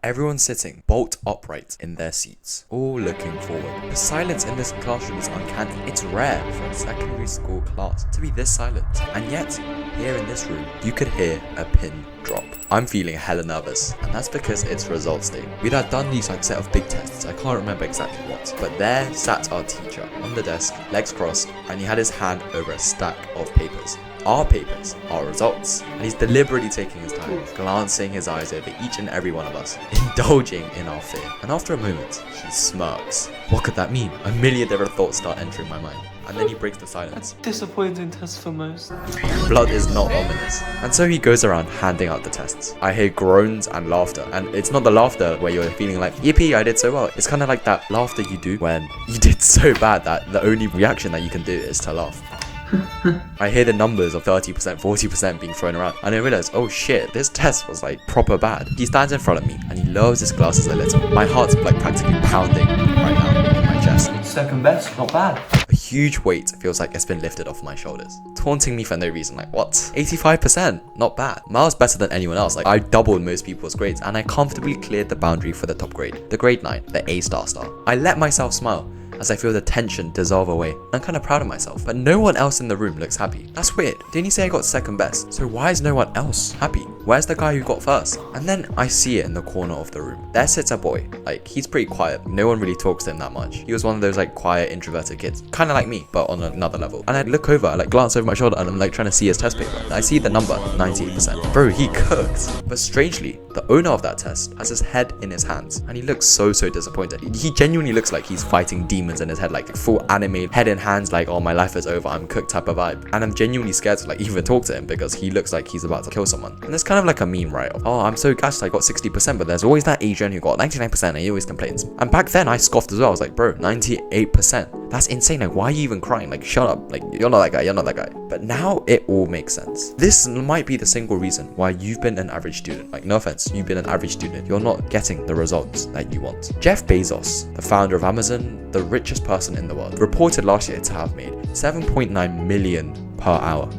Everyone sitting bolt upright in their seats, all looking forward. The silence in this classroom is uncanny. It's rare for a secondary school class to be this silent. And yet, here in this room, you could hear a pin drop. I'm feeling hella nervous, and that's because it's results day. We'd had done these set of big tests, I can't remember exactly what, but there sat our teacher on the desk, legs crossed, and he had his hand over a stack of papers. Our papers, our results, and he's deliberately taking his time, glancing his eyes over each and every one of us, indulging in our fear. And after a moment, he smirks. What could that mean? A million different thoughts start entering my mind. And then he breaks the silence. That's disappointing test for most. Blood is not ominous. And so he goes around handing out the tests. I hear groans and laughter. And it's not the laughter where you're feeling like, yippee, I did so well. It's kind of like that laughter you do when you did so bad that the only reaction that you can do is to laugh. I hear the numbers of 30%, 40% being thrown around, and I realize, oh shit, this test was like proper bad. He stands in front of me and he lowers his glasses a little. My heart's like practically pounding right now in my chest. Second best, not bad. A huge weight feels like it's been lifted off my shoulders, taunting me for no reason. Like, what? 85%, not bad. Miles better than anyone else. Like, I doubled most people's grades and I comfortably cleared the boundary for the top grade, the grade 9, the A star. I let myself smile as I feel the tension dissolve away. I'm kind of proud of myself, but no one else in the room looks happy. That's weird. Didn't he say I got second best? So why is no one else happy? Where's the guy who got first? And then I see it in the corner of the room. There sits a boy. Like, he's pretty quiet. No one really talks to him that much. He was one of those like quiet, introverted kids. Kind of like me, but on another level. And I look over, I like glance over my shoulder and I'm like trying to see his test paper. And I see the number, 98%. Bro, he cooked. But strangely, the owner of that test has his head in his hands. And he looks so disappointed. He genuinely looks like he's fighting demons in his head, like full anime, head in hands, like, oh, my life is over, I'm cooked type of vibe. And I'm genuinely scared to like even talk to him because he looks like he's about to kill someone. And there's kind of like a meme, right? Of, oh, I'm so gassed I got 60%, but there's always that Asian who got 99% and he always complains. And back then I scoffed as well. I was like, bro, 98%. That's insane. Like, why are you even crying? Like, shut up. Like, you're not that guy. You're not that guy. But now it all makes sense. This might be the single reason why you've been an average student. Like, no offense, you've been an average student. You're not getting the results that you want. Jeff Bezos, the founder of Amazon, the richest person in the world, reported last year to have made 7.9 million per hour.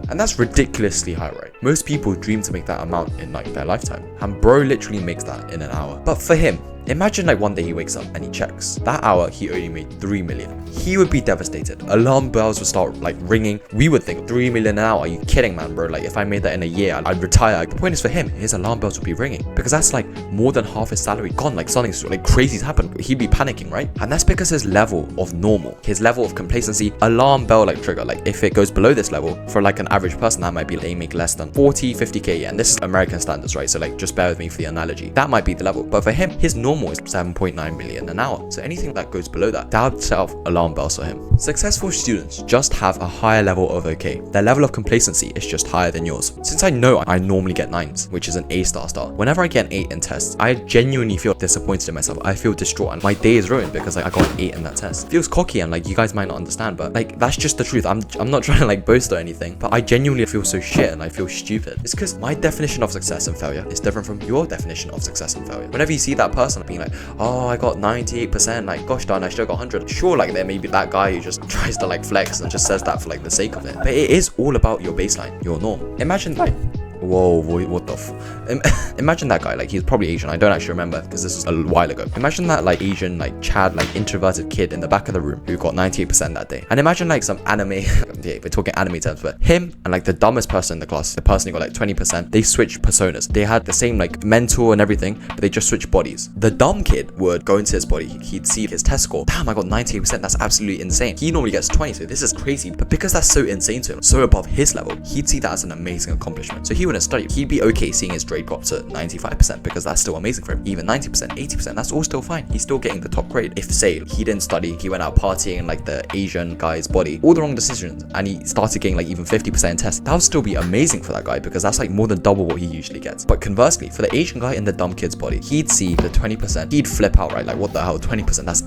And that's ridiculously high, right? Most people dream to make that amount in like their lifetime, and bro literally makes that in an hour. But for him, imagine like one day he wakes up and he checks that hour he only made 3 million. He would be devastated. Alarm bells would start like ringing. We would think 3 million an hour, are you kidding, man, bro? Like, if I made that in a year, I'd retire. The point is, for him, his alarm bells would be ringing because that's like more than half his salary gone. Like, something like crazy's happened. He'd be panicking, right? And that's because his level of normal, his level of complacency, alarm bell like trigger, like if it goes below this level, for like an average person, that might be they make less than 50k, and this is American standards, right? So like, just bear with me for the analogy. That might be the level, but for him, his normal is 7.9 million an hour. So anything that goes below that would set off alarm bells for him. Successful students just have a higher level of okay. Their level of complacency is just higher than yours. Since I know I normally get 9s, which is an A star, whenever I get an 8 in tests, I genuinely feel disappointed in myself. I feel distraught and my day is ruined because like I got an 8 in that test. It feels cocky and like you guys might not understand, but like that's just the truth. I'm not trying to like boast or anything, but I genuinely feel so shit and I feel stupid. It's because my definition of success and failure is different from your definition of success and failure. Whenever you see that person being like, oh, I got 98%, like gosh darn, I still got 100. Sure, like there may be that guy who just tries to like flex and just says that for like the sake of it, but it is all about your baseline, your norm. Imagine like, whoa, what the imagine that guy, like he's probably Asian, I don't actually remember because this was a while ago. Imagine that like Asian, like Chad, like introverted kid in the back of the room who got 98% that day. And imagine like some anime, yeah, we're talking anime terms, but him and like the dumbest person in the class, the person who got like 20%, they switched personas. They had the same like mentor and everything, but they just switched bodies. The dumb kid would go into his body, he'd see his test score. Damn, I got 98%, that's absolutely insane. He normally gets 20, so this is crazy. But because that's so insane to him, so above his level, he'd see that as an amazing accomplishment. So he wouldn't study. He'd be okay seeing his grade drop to 95% because that's still amazing for him. Even 90%, 80%, that's all still fine. He's still getting the top grade. If say he didn't study, he went out partying in like the Asian guy's body, all the wrong decisions, and he started getting like even 50% in tests, that would still be amazing for that guy because that's like more than double what he usually gets. But conversely, for the Asian guy in the dumb kid's body, he'd see the 20%, he'd flip out, right? Like, what the hell, 20%, that's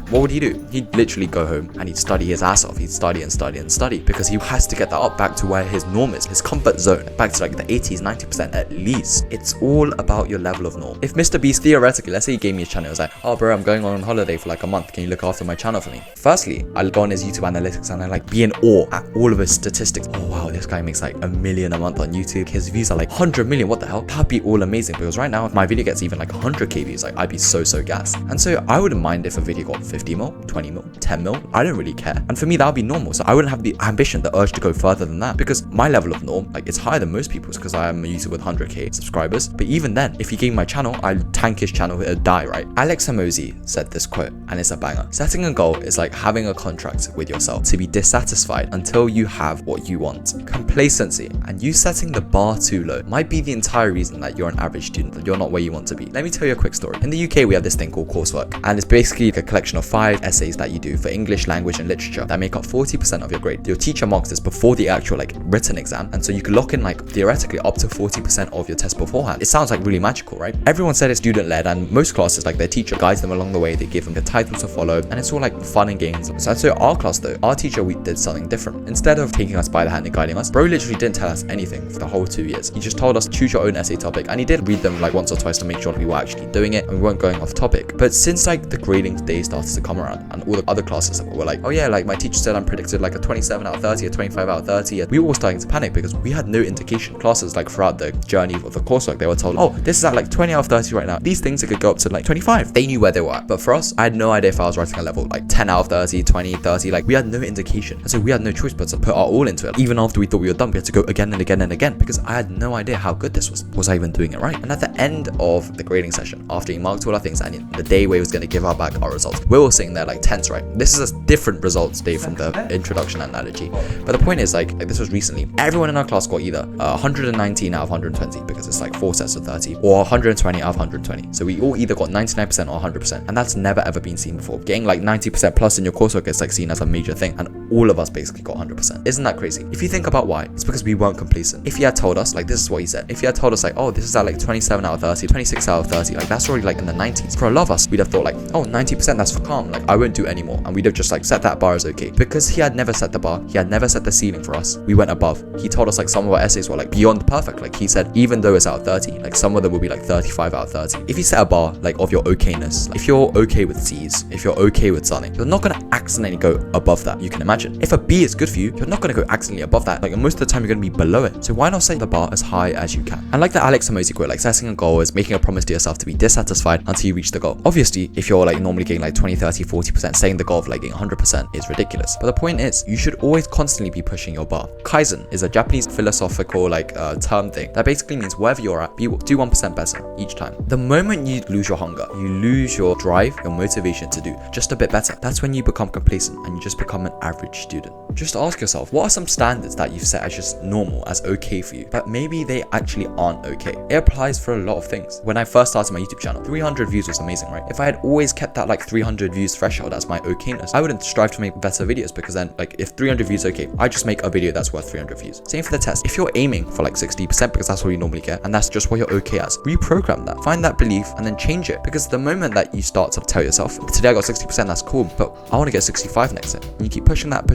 what would he do? He'd literally go home and he'd study his ass off. He'd study and study and study because he has to get that up back to where his norm is, his comfort zone. back to like the 80s, 90% at least. It's all about your level of norm. If Mr. Beast theoretically, let's say he gave me his channel, it was like, oh bro, I'm going on holiday for like a month, can you look after my channel for me? Firstly, I'll go on his YouTube analytics and I like be in awe at all of his statistics. Oh wow, this guy makes like $1 million a month on YouTube, his views are like 100 million, what the hell? That'd be all amazing, because right now if my video gets even like 100k views, like I'd be so gassed. And so I wouldn't mind if a video got 50 mil, 20 mil, 10 mil, I don't really care. And for me that would be normal, so I wouldn't have the ambition, the urge to go further than that, because my level of norm, like it's higher than most people's, because I am a YouTuber with 100k subscribers. But even then, if he gave me my channel, I'd tank his channel, it'd die, right? Alex Hamosi said this quote, and it's a banger. Setting a goal is like having a contract with yourself to be dissatisfied until you have what you want. Complacency and you setting the bar too low might be the entire reason that you're an average student, that you're not where you want to be. Let me tell you a quick story. In the UK, we have this thing called coursework, and it's basically like a collection of 5 essays that you do for English, language, and literature that make up 40% of your grade. Your teacher marks this before the actual like written exam, and so you can lock in like theoretically up to 40% of your test beforehand. It sounds like really magical, right? Everyone said it's student-led, and most classes, like their teacher guides them along the way, they give them a title to follow, and it's all like fun and games. So our class though, our teacher, we did something different. Instead of taking us by the hand and guiding us, bro literally didn't tell us anything for the whole 2 years. He just told us choose your own essay topic, and he did read them like once or twice to make sure that we were actually doing it and we weren't going off topic. But since like the grading day started to come around, and all the other classes were like, oh yeah, like my teacher said I'm predicted like a 27 out of 30, a 25 out of 30, we were all starting to panic because we had no indication. Classes like throughout the journey of the coursework, they were told, oh, this is at like 20 out of 30 right now. These things, it could go up to like 25. They knew where they were at. But for us, I had no idea if I was writing a level like 10 out of 30, 20, 30, like we had no indication. And so we had no choice but to put our all into it. Even after we thought we were done, we had to go again and again and again, because I had no idea how good this was. Was I even doing it right? And at the end of the grading session, after he marked all our things, and the day where he was going to give back our results, we were all sitting there like tense, right? This is a different results day from the introduction analogy. But the point is, like this was recently, everyone in our class got either 119 out of 120, because it's like 4 sets of 30, or 120 out of 120. So we all either got 99% or 100%, and that's never ever been seen before. Getting like 90% plus in your coursework is like seen as a major thing, and all of us basically got 100%. Isn't that crazy? If you think about why, it's because we weren't complacent. If he had told us, like this is what he said, if he had told us like, oh, this is at like 27 out of 30, 26 out of 30, like that's already like in the 90s. For a lot of us, we'd have thought like, oh, 90%, that's for calm, like I won't do anymore, and we'd have just like set that bar as okay. Because he had never set the bar, he had never set the ceiling for us, we went above. He told us like some of our essays were like beyond perfect. Like he said, even though it's out of 30, like some of them will be like 35 out of 30. If you set a bar like of your okayness, like, if you're okay with C's, if you're okay with something, you're not gonna accidentally go above that. You can imagine if a B is good for you, you're not gonna go accidentally above that. Like most of the time you're gonna be below it. So why not set the bar as high as you can? And like the Alex Hamosi quote, like setting a goal is making a promise to yourself to be dissatisfied until you reach the goal. Obviously, if you're like normally getting like 20, 30, 40%, setting the goal of like getting 100% is ridiculous. But the point is, you should always constantly be pushing your bar. Kaizen is a Japanese philosophical like term thing that basically means wherever you're at, do 1% better each time. The moment you lose your hunger, you lose your drive, your motivation to do just a bit better, that's when you become complacent and you just become an average student. Just ask yourself, what are some standards that you've set as just normal, as okay for you, but maybe they actually aren't okay? It applies for a lot of things. When I first started my YouTube channel, 300 views was amazing, right? If I had always kept that like 300 views threshold as my okayness, I wouldn't strive to make better videos, because then like if 300 views is okay, I just make a video that's worth 300 views. Same for the test. If you're aiming for like 60%, because that's what you normally get, and that's just what you're okay as, reprogram that, find that belief and then change it. Because the moment that you start to tell yourself, today I got 60%, that's cool, but I want to get 65 next time, and you keep pushing that,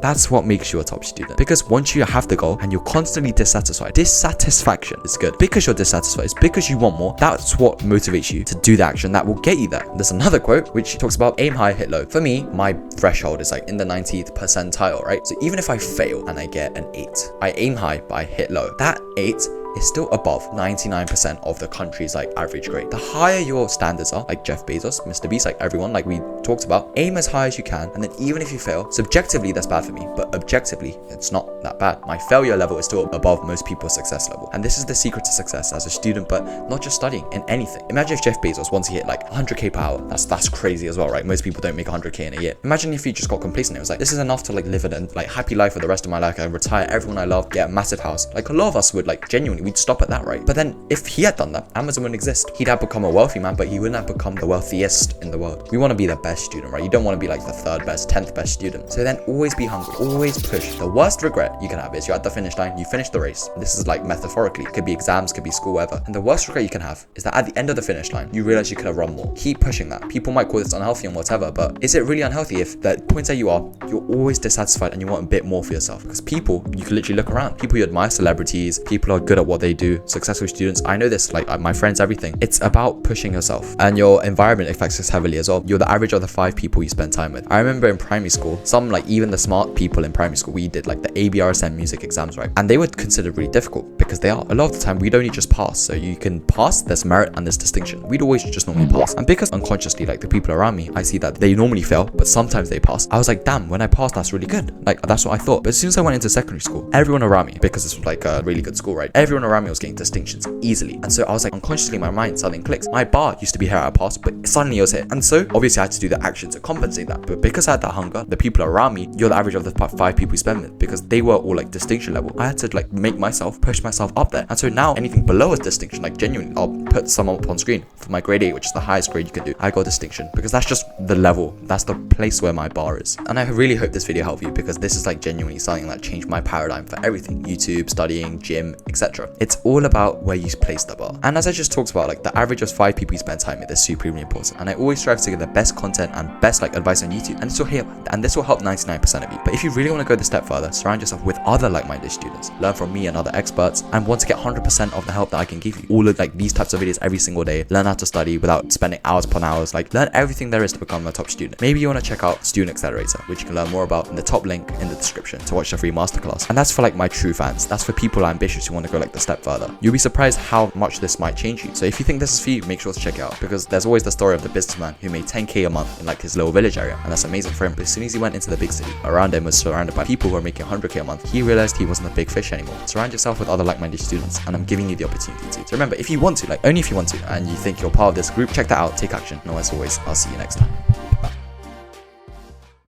that's what makes you a top student. Because once you have the goal and you're constantly dissatisfied, dissatisfaction is good. Because you're dissatisfied, it's because you want more. That's what motivates you to do the action that will get you there. There's another quote which talks about aim high, hit low. For me, my threshold is like in the 90th percentile, right? So even if I fail and I get an 8, I aim high but I hit low. That 8 is still above 99% of the country's like average grade. The higher your standards are, like Jeff Bezos, Mr. Beast, like everyone, like we talked about, aim as high as you can, and then even if you fail, subjectively that's bad for me, but objectively it's not that bad. My failure level is still above most people's success level, and this is the secret to success as a student, but not just studying, in anything. Imagine if Jeff Bezos, once he hit like 100k per hour, that's crazy as well, right? Most people don't make 100k in a year. Imagine if he just got complacent. It was like, this is enough to like live a like happy life for the rest of my life, I retire everyone I love, get a massive house. Like a lot of us would like genuinely, we'd stop at that, right? But then if he had done that, Amazon wouldn't exist. He'd have become a wealthy man, but he wouldn't have become the wealthiest in the world. We want to be the best best student, right? You don't want to be like the 3rd best, 10th best student. So then always be hungry, always push. The worst regret you can have is you're at the finish line, you finish the race. This is like metaphorically, it could be exams, could be school, whatever. And the worst regret you can have is that at the end of the finish line, you realize you could have run more. Keep pushing that. People might call this unhealthy and whatever, but is it really unhealthy if the points that you are, you're always dissatisfied and you want a bit more for yourself? Because people, you can literally look around. People you admire, celebrities, people are good at what they do, successful students. I know this, like my friends, everything. It's about pushing yourself, and your environment affects this heavily as well. You're the average of the 5 people you spend time with. I remember in primary school, some like even the smart people in primary school, we did like the ABRSM music exams, right? And they were considered really difficult because they are. A lot of the time, we'd only just pass. So you can pass, there's merit and there's distinction. We'd always just normally pass. And because unconsciously, like the people around me, I see that they normally fail, but sometimes they pass. I was like, damn, when I passed, that's really good. Like that's what I thought. But as soon as I went into secondary school, everyone around me, because it's like a really good school, right? Everyone around me was getting distinctions easily. And so I was like, unconsciously, my mind something clicks. My bar used to be here at a pass, but suddenly it was here. And so obviously I had to do the action to compensate that. But because I had that hunger, the people around me, you're the average of the 5 people you spend with, because they were all like distinction level. I had to like make myself push myself up there. And so now anything below is distinction, like genuinely, I'll put someone up on screen for my grade 8, which is the highest grade you can do. I got distinction because that's just the level. That's the place where my bar is. And I really hope this video helped you, because this is like genuinely something that changed my paradigm for everything. YouTube, studying, gym, etc. It's all about where you place the bar. And as I just talked about, like the average of 5 people you spend time with is supremely important. And I always strive to get the best content and best like advice on YouTube. And this will help 99% of you. But if you really want to go the step further, surround yourself with other like-minded students. Learn from me and other experts, and want to get 100% of the help that I can give you. All of like these types of videos every single day. Learn how to study without spending hours upon hours. Like learn everything there is to become a top student. Maybe you want to check out Student Accelerator, which you can learn more about in the top link in the description to watch the free masterclass. And that's for like my true fans. That's for people ambitious who want to go like the step further. You'll be surprised how much this might change you. So if you think this is for you, make sure to check it out, because there's always the story of the businessman who made 10k a month in like his little village area, and that's amazing for him. But as soon as he went into the big city, around him was surrounded by people who were making 100k a month. He realized he wasn't a big fish anymore. Surround yourself with other like-minded students, and I'm giving you the opportunity to. So remember, if you want to, like only if you want to, and you think you're part of this group, check that out, take action. No, as always, I'll see you next time.